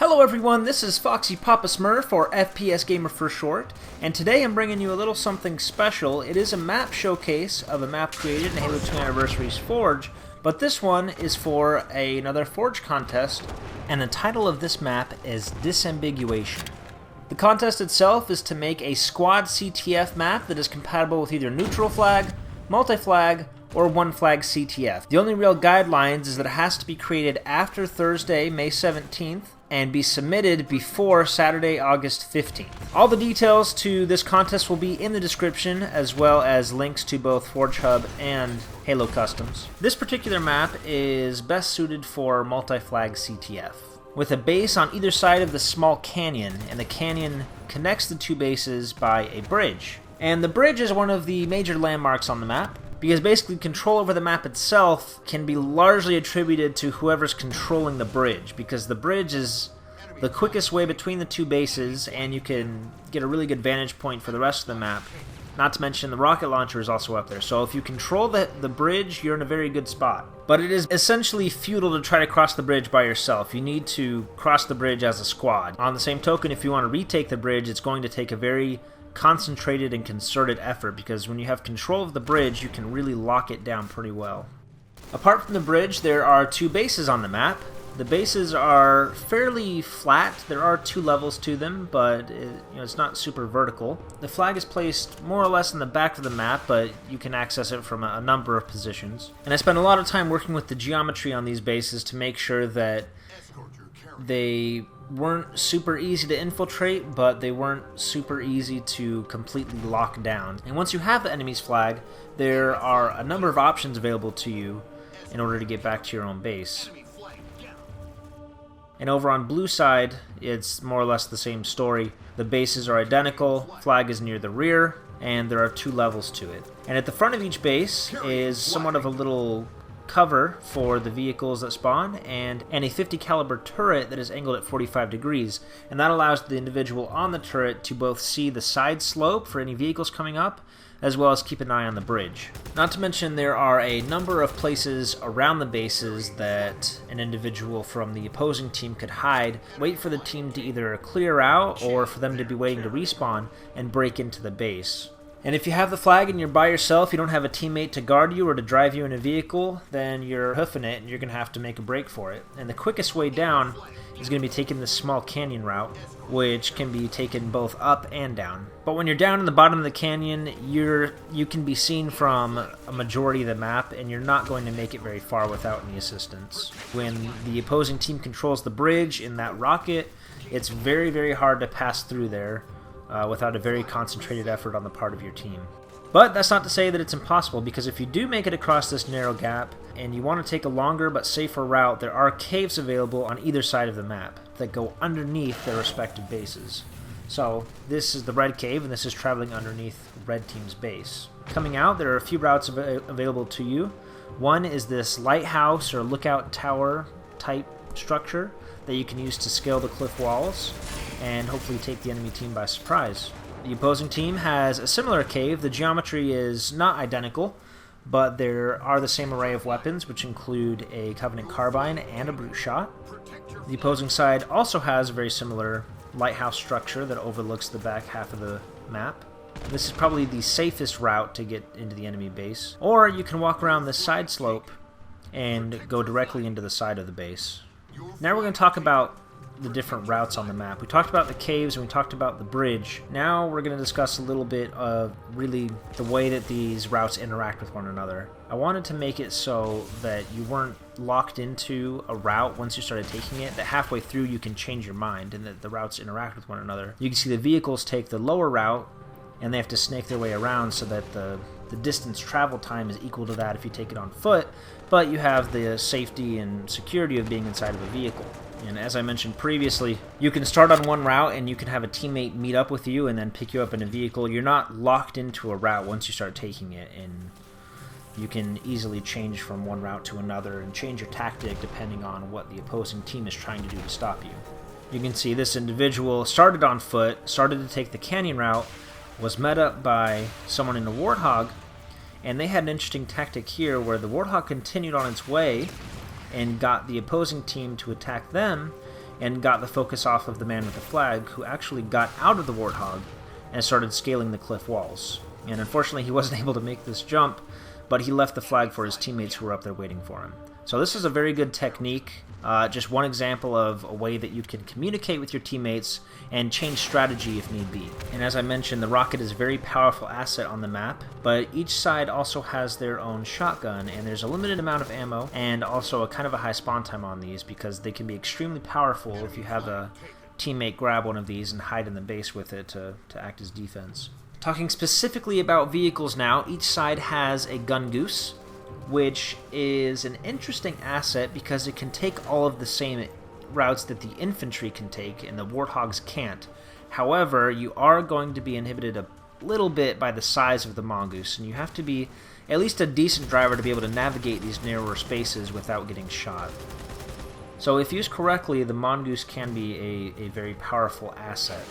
Hello everyone, this is Foxy Papa Smurf, or FPS Gamer for short, and today I'm bringing you a little something special. It is a map showcase of a map created in Halo 2 Anniversary's Forge, but this one is for another Forge contest, and the title of this map is Disambiguation. The contest itself is to make a squad CTF map that is compatible with either neutral flag, multi-flag, or one flag CTF. The only real guidelines is that it has to be created after Thursday, May 17th, and be submitted before Saturday, August 15th. All the details to this contest will be in the description, as well as links to both Forge Hub and Halo Customs. This particular map is best suited for multi-flag CTF, with a base on either side of the small canyon, and the canyon connects the two bases by a bridge. And the bridge is one of the major landmarks on the map, because basically control over the map itself can be largely attributed to whoever's controlling the bridge, because the bridge is the quickest way between the two bases, and you can get a really good vantage point for the rest of the map. Not to mention the rocket launcher is also up there, so if you control the bridge, you're in a very good spot. But it is essentially futile to try to cross the bridge by yourself. You need to cross the bridge as a squad. On the same token, if you want to retake the bridge, it's going to take a very concentrated and concerted effort, because when you have control of the bridge, you can really lock it down pretty well. Apart from the bridge, there are two bases on the map. The bases are fairly flat. There are two levels to them, but it's not super vertical. The flag is placed more or less in the back of the map, but you can access it from a number of positions. And I spent a lot of time working with the geometry on these bases to make sure that they weren't super easy to infiltrate, but they weren't super easy to completely lock down. And once you have the enemy's flag, there are a number of options available to you in order to get back to your own base. And over on blue side, it's more or less the same story. The bases are identical, flag is near the rear, and there are two levels to it. And at the front of each base is somewhat of a little cover for the vehicles that spawn, and a 50 caliber turret that is angled at 45 degrees, and that allows the individual on the turret to both see the side slope for any vehicles coming up, as well as keep an eye on the bridge. Not to mention there are a number of places around the bases that an individual from the opposing team could hide, wait for the team to either clear out or for them to be waiting to respawn and break into the base. And if you have the flag and you're by yourself, you don't have a teammate to guard you or to drive you in a vehicle, then you're hoofing it and you're going to have to make a break for it. And the quickest way down is going to be taking this small canyon route, which can be taken both up and down. But when you're down in the bottom of the canyon, you can be seen from a majority of the map, and you're not going to make it very far without any assistance. When the opposing team controls the bridge in that rocket, it's very, very hard to pass through there without a very concentrated effort on the part of your team. But that's not to say that it's impossible, because if you do make it across this narrow gap and you want to take a longer but safer route, there are caves available on either side of the map that go underneath their respective bases. So this is the red cave, and this is traveling underneath red team's base. Coming out, there are a few routes available to you. One is this lighthouse or lookout tower type structure that you can use to scale the cliff walls and hopefully take the enemy team by surprise. The opposing team has a similar cave. The geometry is not identical, but there are the same array of weapons, which include a Covenant carbine and a brute shot. The opposing side also has a very similar lighthouse structure that overlooks the back half of the map. This is probably the safest route to get into the enemy base. Or you can walk around this side slope and go directly into the side of the base. Now we're going to talk about the different routes on the map. We talked about the caves and we talked about the bridge. Now we're going to discuss a little bit of really the way that these routes interact with one another. I wanted to make it so that you weren't locked into a route once you started taking it, that halfway through you can change your mind and that the routes interact with one another. You can see the vehicles take the lower route and they have to snake their way around so that the distance travel time is equal to that if you take it on foot, but you have the safety and security of being inside of a vehicle. And as I mentioned previously, you can start on one route and you can have a teammate meet up with you and then pick you up in a vehicle. You're not locked into a route once you start taking it, and you can easily change from one route to another and change your tactic depending on what the opposing team is trying to do to stop you. You can see this individual started on foot, started to take the canyon route, was met up by someone in a Warthog, and they had an interesting tactic here where the Warthog continued on its way and got the opposing team to attack them, and got the focus off of the man with the flag, who actually got out of the Warthog and started scaling the cliff walls. And unfortunately, he wasn't able to make this jump, but he left the flag for his teammates who were up there waiting for him. So this is a very good technique, just one example of a way that you can communicate with your teammates and change strategy if need be. And as I mentioned, the rocket is a very powerful asset on the map, but each side also has their own shotgun, and there's a limited amount of ammo, and also a kind of a high spawn time on these, because they can be extremely powerful if you have a teammate grab one of these and hide in the base with it to act as defense. Talking specifically about vehicles now, each side has a gun goose, which is an interesting asset because it can take all of the same routes that the infantry can take and the Warthogs can't. However, you are going to be inhibited a little bit by the size of the mongoose, and you have to be at least a decent driver to be able to navigate these narrower spaces without getting shot. So if used correctly, the mongoose can be a very powerful asset.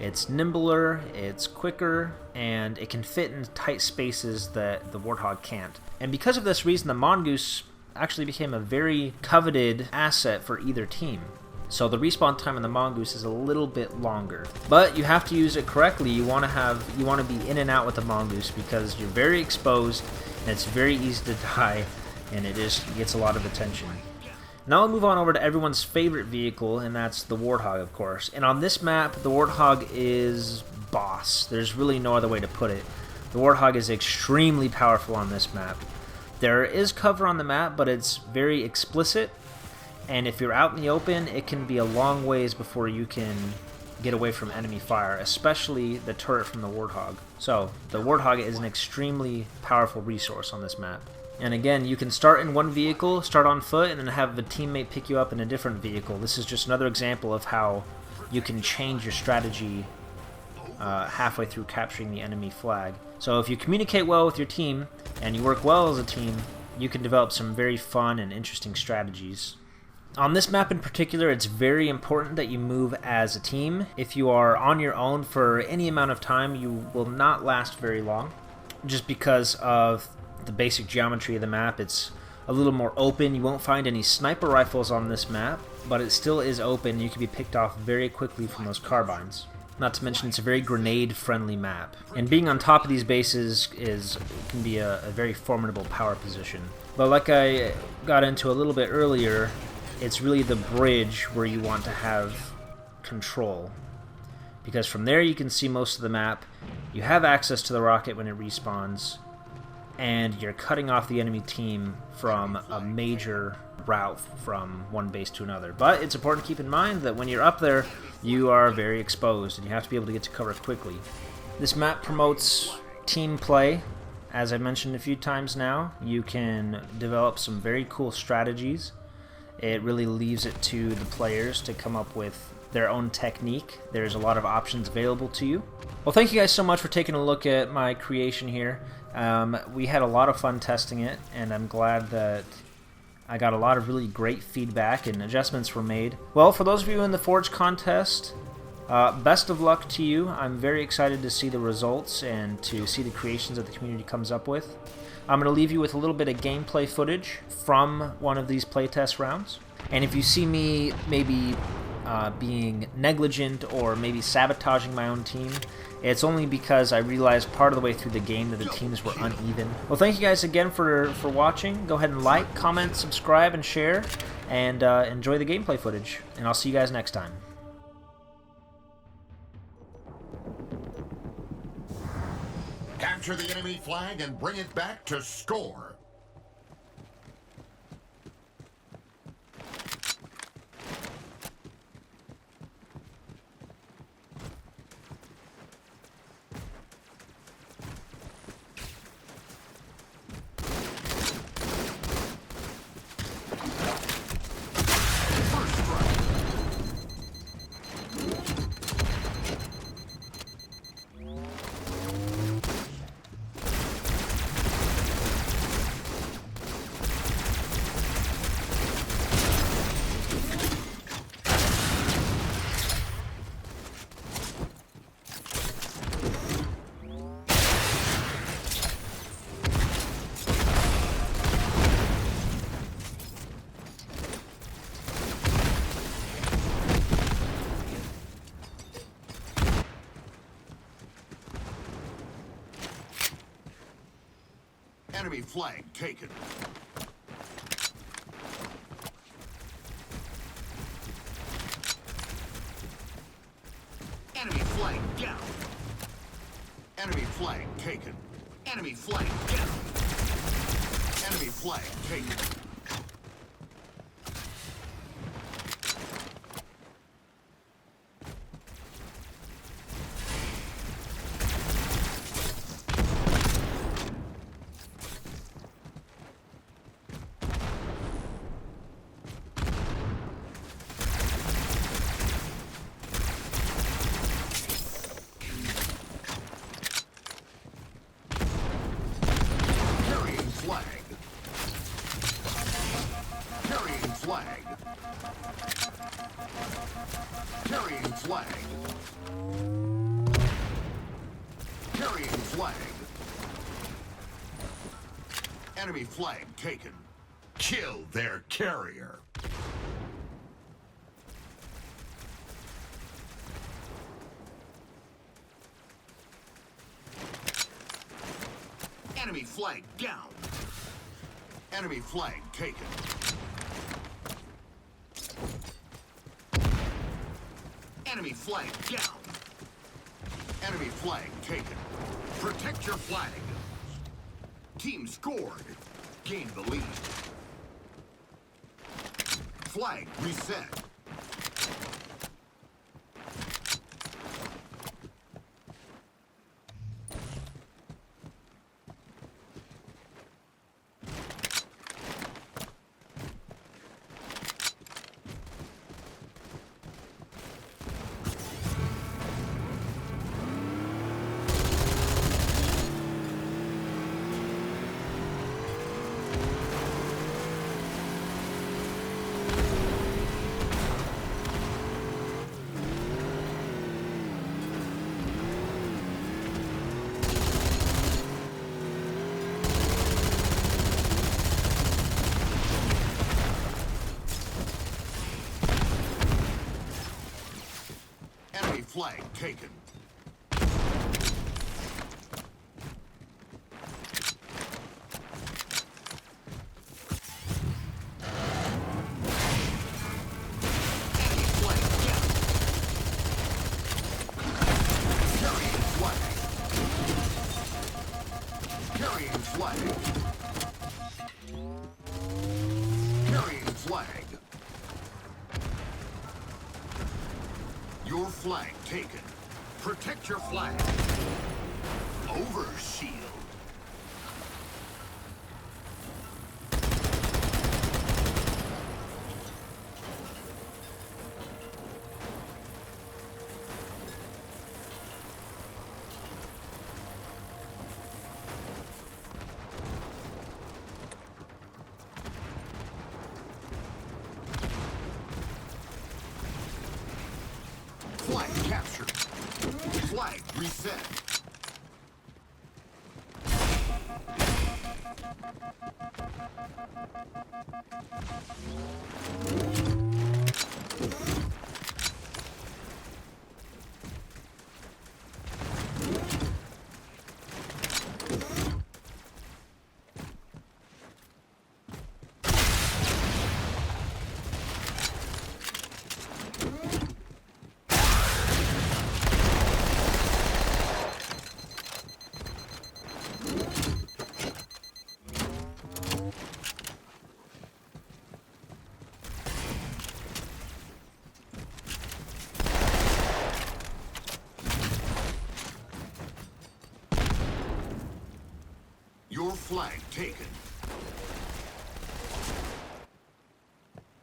It's nimbler, it's quicker, and it can fit in tight spaces that the Warthog can't. And because of this reason, the mongoose actually became a very coveted asset for either team. So the respawn time on the mongoose is a little bit longer. But you have to use it correctly. You want to be in and out with the mongoose because you're very exposed, and it's very easy to die, and it gets a lot of attention. Now I'll move on over to everyone's favorite vehicle, and that's the Warthog, of course. And on this map, the Warthog is boss. There's really no other way to put it. The Warthog is extremely powerful on this map. There is cover on the map, but it's very explicit, and if you're out in the open, it can be a long ways before you can get away from enemy fire, especially the turret from the Warthog. So, the Warthog is an extremely powerful resource on this map. And again, you can start in one vehicle, start on foot, and then have a teammate pick you up in a different vehicle. This is just another example of how you can change your strategy halfway through capturing the enemy flag. So if you communicate well with your team, and you work well as a team, you can develop some very fun and interesting strategies. On this map in particular, it's very important that you move as a team. If you are on your own for any amount of time, you will not last very long, just because of the basic geometry of the map. It's a little more open. You won't find any sniper rifles on this map, but it still is open. You can be picked off very quickly from those carbines. Not to mention, it's a very grenade-friendly map. And being on top of these bases can be a very formidable power position. But like I got into a little bit earlier, it's really the bridge where you want to have control. Because from there you can see most of the map, you have access to the rocket when it respawns, and you're cutting off the enemy team from a major route from one base to another. But it's important to keep in mind that when you're up there, you are very exposed, and you have to be able to get to cover quickly. This map promotes team play. As I mentioned a few times now, you can develop some very cool strategies. It really leaves it to the players to come up with their own technique. There's a lot of options available to you. Well, thank you guys so much for taking a look at my creation here. We had a lot of fun testing it, and I'm glad that I got a lot of really great feedback and adjustments were made. Well, for those of you in the Forge contest, best of luck to you. I'm very excited to see the results and to see the creations that the community comes up with. I'm going to leave you with a little bit of gameplay footage from one of these playtest rounds. And if you see me maybe being negligent or maybe sabotaging my own team, it's only because I realized part of the way through the game that the teams were uneven. Well, thank you guys again for watching. Go ahead and like, comment, subscribe, and share, and enjoy the gameplay footage. And I'll see you guys next time. Capture the enemy flag and bring it back to score. Enemy flag taken. Enemy flag down. Enemy flag taken. Enemy flag down. Enemy flag taken. Flag. Carrying flag. Carrying flag. Enemy flag taken. Kill their carrier. Enemy flag down. Enemy flag taken. Enemy flag down. Enemy flag taken. Protect your flag. Team scored. Gain the lead. Flag reset. Flag taken. Enemy flag down. Carrying flag. Carrying flag. Carrying flag. Your flag taken. Protect your flag. Overshield. Flag captured. Flag reset. Your flag taken.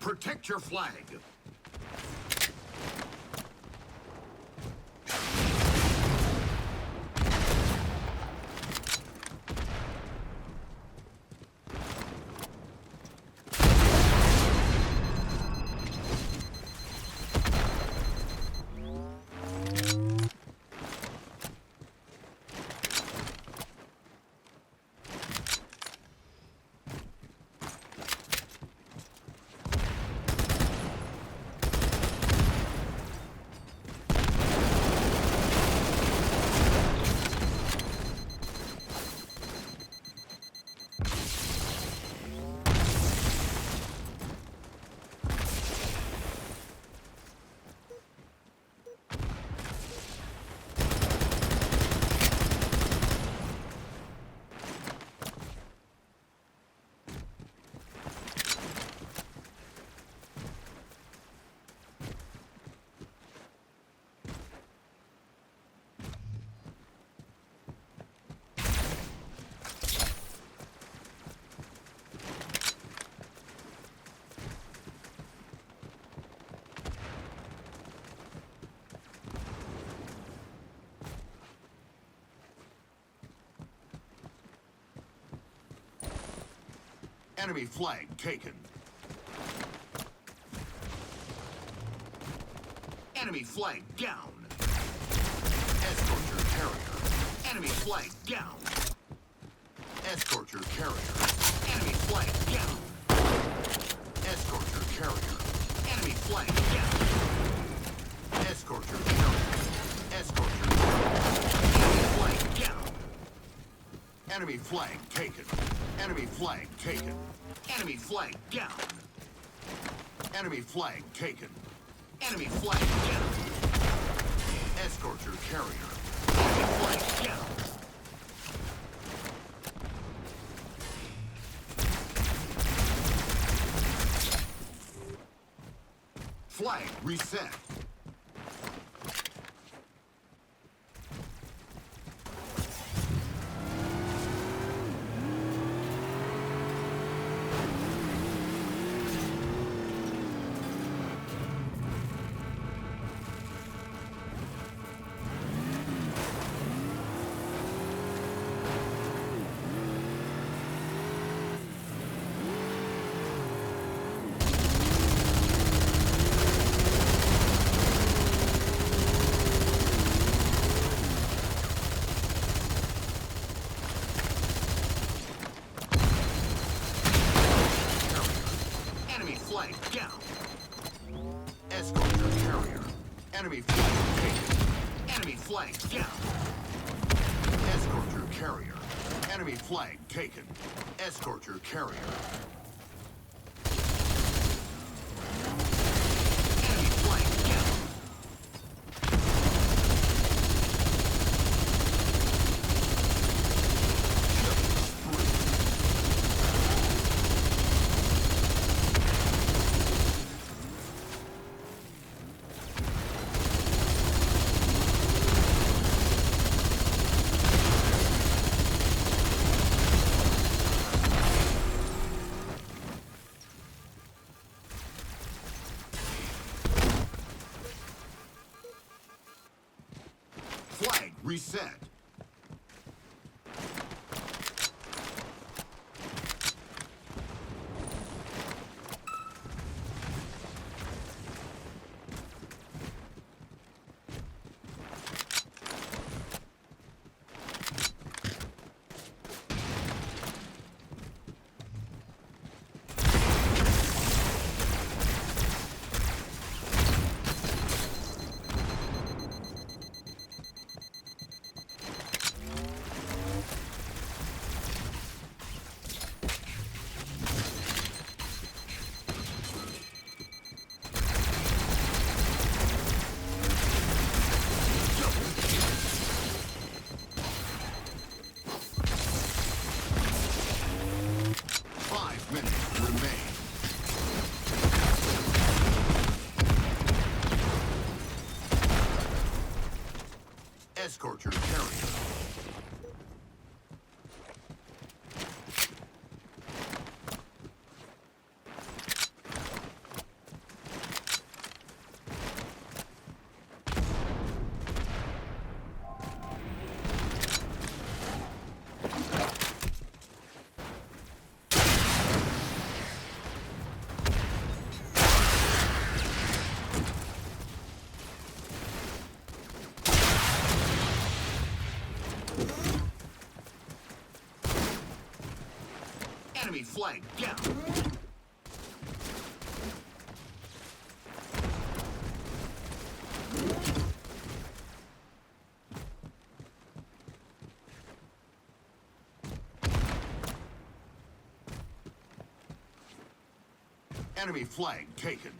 Protect your flag. Enemy flag taken. Enemy flag down. Escort your carrier. Enemy flag down. Escort your carrier. Enemy flag down. Escort your carrier. Enemy flag down. Escort your carrier. Escort your carrier. Enemy flag down. Enemy flag taken. Enemy flag taken. Enemy flag down. Enemy flag taken. Enemy flag down. Escort your carrier. Enemy flag down. Flag reset. Flag down. Escort your carrier. Enemy flag taken. Enemy flag down. Escort your carrier. Enemy flag taken. Escort your carrier. Enemy flag down. Flag reset. Escort your carrier. Enemy flag down. Enemy flag taken.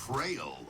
Betrayal.